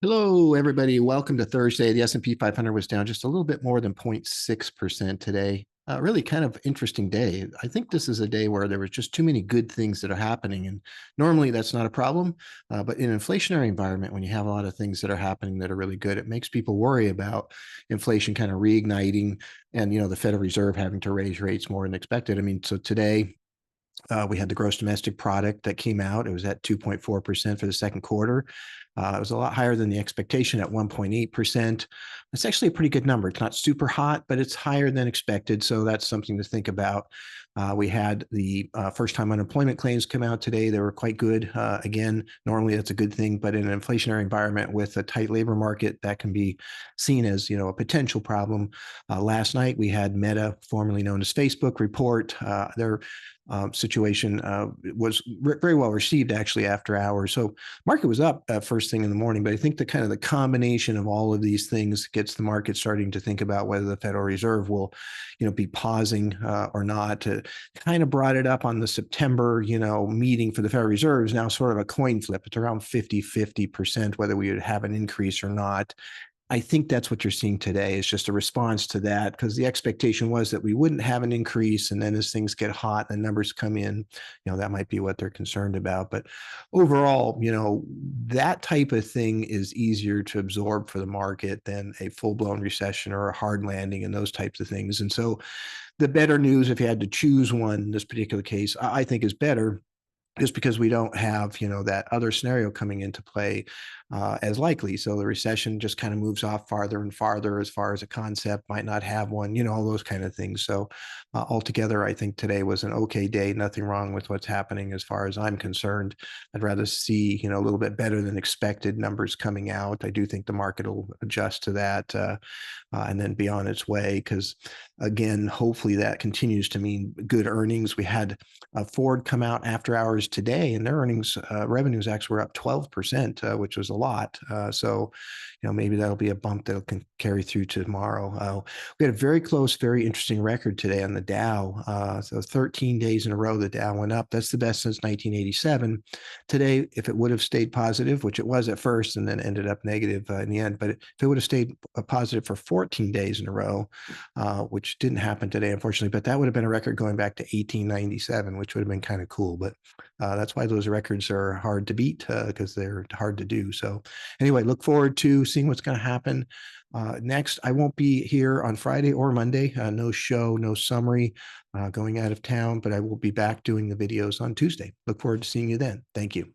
Hello, everybody. Welcome to Thursday. The S&P 500 was down just a little bit more than 0.6% today. Really kind of interesting day. I think this is a day where there was just too many good things that are happening. And normally that's not a problem. But in an inflationary environment, when you have a lot of things that are happening that are really good, it makes people worry about inflation kind of reigniting and, the Federal Reserve having to raise rates more than expected. I mean, so today, we had the gross domestic product that came out. It was at 2.4% for the second quarter. It was a lot higher than the expectation at 1.8%. It's actually a pretty good number. It's not super hot, but it's higher than expected. So that's something to think about. We had the first time unemployment claims come out today. They were quite good. Again, normally that's a good thing, but in an inflationary environment with a tight labor market, that can be seen as a potential problem. Last night we had Meta, formerly known as Facebook, report their situation was very well received actually after hours. So market was up first thing in the morning, but I think the kind of the combination of all of these things gets the market starting to think about whether the Federal Reserve will, be pausing or not. Kind of brought it up on the September, meeting for the Federal Reserve is now sort of a coin flip. It's around 50-50% whether we would have an increase or not. I think that's what you're seeing today is just a response to that because the expectation was that we wouldn't have an increase. And then as things get hot and the numbers come in, that might be what they're concerned about. But overall, that type of thing is easier to absorb for the market than a full blown recession or a hard landing and those types of things. And so the better news, if you had to choose one in this particular case, I think is better just because we don't have, that other scenario coming into play as likely. So the recession just kind of moves off farther and farther as far as a concept, might not have one, all those kind of things. So altogether, I think today was an okay day. Nothing wrong with what's happening as far as I'm concerned. I'd rather see, a little bit better than expected numbers coming out. I do think the market will adjust to that and then be on its way because, again, hopefully that continues to mean good earnings. We had Ford come out after hours today, and their earnings revenues actually were up 12%, which was a lot. So, maybe that'll be a bump that can carry through to tomorrow. We had a very close, very interesting record today on the Dow. So 13 days in a row, the Dow went up. That's the best since 1987. Today, if it would have stayed positive, which it was at first and then ended up negative in the end, but if it would have stayed positive for 14 days in a row, which didn't happen today, unfortunately, but that would have been a record going back to 1897, which would have been kind of cool. But that's why those records are hard to beat because they're hard to do. So anyway, look forward to seeing what's going to happen next. I won't be here on Friday or Monday. No show, no summary, going out of town, but I will be back doing the videos on Tuesday. Look forward to seeing you then. Thank you.